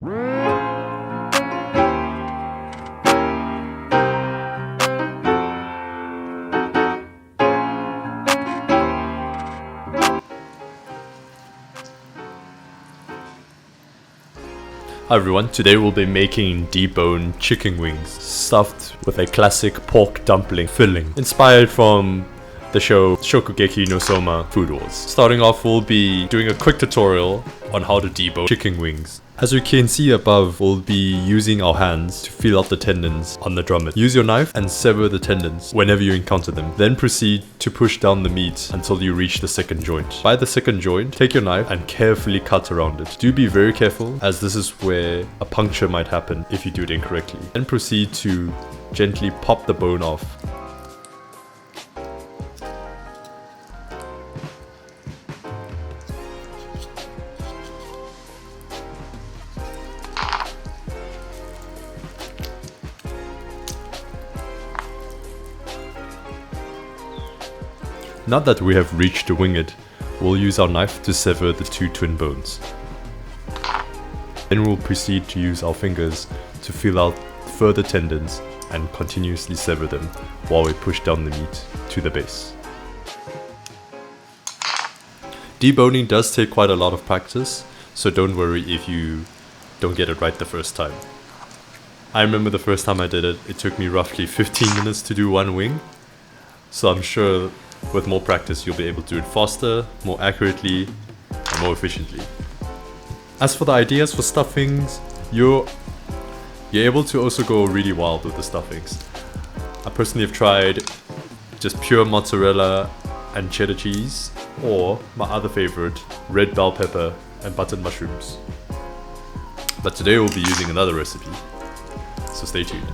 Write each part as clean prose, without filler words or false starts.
Hi everyone, today we'll be making debone chicken wings stuffed with a classic pork dumpling filling inspired from the show Shokugeki no Soma Food Wars. Starting off, we'll be doing a quick tutorial on how to debone chicken wings. As you can see above, we'll be using our hands to feel out the tendons on the drummet. Use your knife and sever the tendons whenever you encounter them. Then proceed to push down the meat until you reach the second joint. By the second joint, take your knife and carefully cut around it. Do be very careful, as this is where a puncture might happen if you do it incorrectly. Then proceed to gently pop the bone off. Now that we have reached the winged, we'll use our knife to sever the two twin bones. Then we'll proceed to use our fingers to feel out further tendons and continuously sever them while we push down the meat to the base. Deboning does take quite a lot of practice, so don't worry if you don't get it right the first time. I remember the first time I did it, it took me roughly 15 minutes to do one wing, so I'm sure with more practice you'll be able to do it faster, more accurately, and more efficiently. As for the ideas for stuffings, you're able to also go really wild with the stuffings. I personally have tried just pure mozzarella and cheddar cheese, or my other favorite, red bell pepper and button mushrooms. But today we'll be using another recipe, so stay tuned.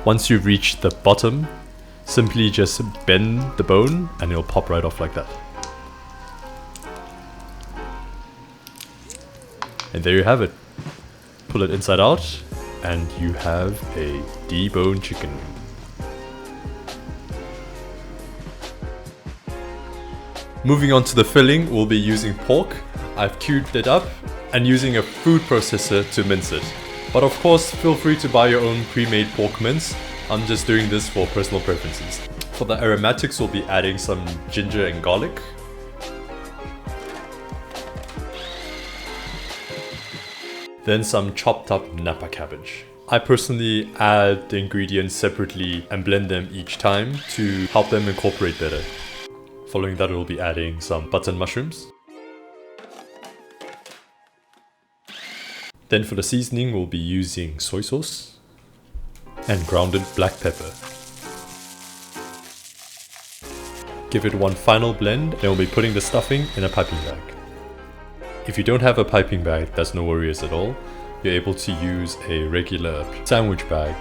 Once you've reached the bottom, simply just bend the bone and it'll pop right off like that. And there you have it. Pull it inside out and you have a deboned chicken wing. Moving on to the filling, we'll be using pork. I've cubed it up and using a food processor to mince it. But of course, feel free to buy your own pre-made pork mince. I'm just doing this for personal preferences. For the aromatics, we'll be adding some ginger and garlic. Then some chopped up Napa cabbage. I personally add the ingredients separately and blend them each time to help them incorporate better. Following that, we'll be adding some button mushrooms. Then for the seasoning, we'll be using soy sauce and grounded black pepper. Give it one final blend, then we'll be putting the stuffing in a piping bag. If you don't have a piping bag, that's no worries at all. You're able to use a regular sandwich bag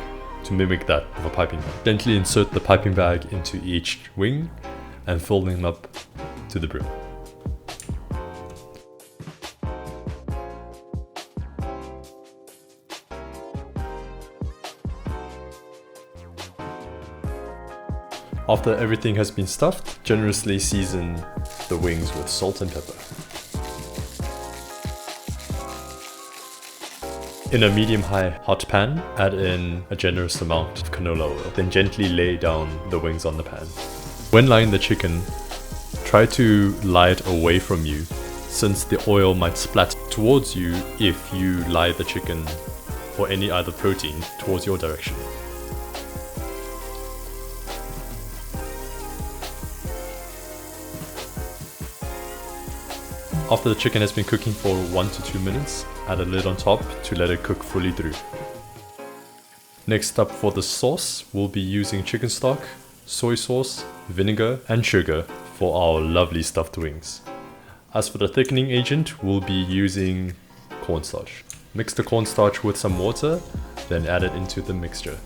to mimic that of a piping bag. Gently insert the piping bag into each wing and fill them up to the brim. After everything has been stuffed, generously season the wings with salt and pepper. In a medium-high hot pan, add in a generous amount of canola oil, then gently lay down the wings on the pan. When laying the chicken, try to lie it away from you, since the oil might splat towards you if you lie the chicken or any other protein towards your direction. After the chicken has been cooking for 1 to 2 minutes, add a lid on top to let it cook fully through. Next up for the sauce, we'll be using chicken stock, soy sauce, vinegar and sugar for our lovely stuffed wings. As for the thickening agent, we'll be using cornstarch. Mix the cornstarch with some water, then add it into the mixture.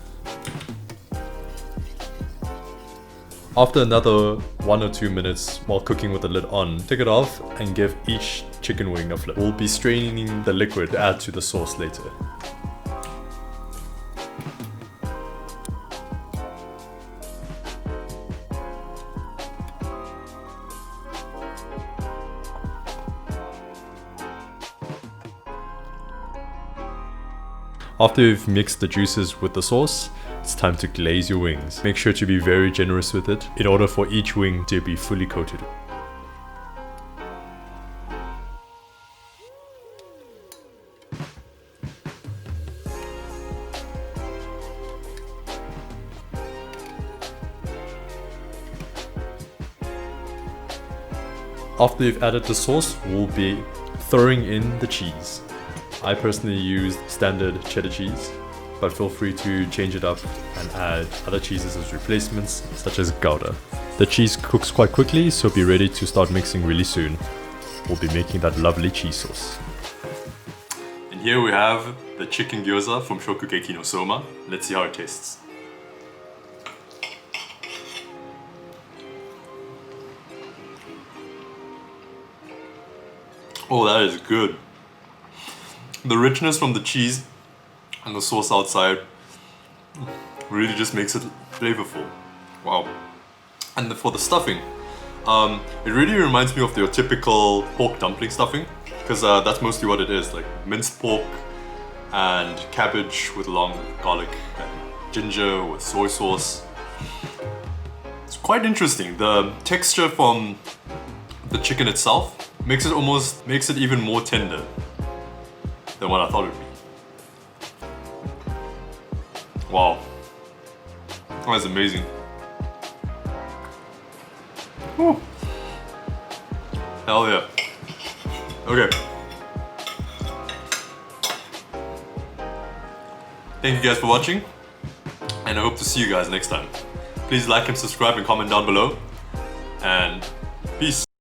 After another 1 or 2 minutes while cooking with the lid on, take it off and give each chicken wing a flip. We'll be straining the liquid to add to the sauce later. After you've mixed the juices with the sauce, it's time to glaze your wings. Make sure to be very generous with it in order for each wing to be fully coated. After you've added the sauce, we'll be throwing in the cheese. I personally use standard cheddar cheese, but feel free to change it up and add other cheeses as replacements, such as Gouda. The cheese cooks quite quickly, so be ready to start mixing really soon. We'll be making that lovely cheese sauce. And here we have the chicken gyoza from Shokugeki no Soma. Let's see how it tastes. Oh, that is good. The richness from the cheese and the sauce outside really just makes it flavorful. Wow. And for the stuffing, it really reminds me of your typical pork dumpling stuffing, because that's mostly what it is, like minced pork and cabbage with long garlic and ginger with soy sauce. It's quite interesting. The texture from the chicken itself makes it even more tender than what I thought it would be. Wow. That's amazing. Whew. Hell yeah. Okay. Thank you guys for watching, and I hope to see you guys next time. Please like and subscribe and comment down below, and peace.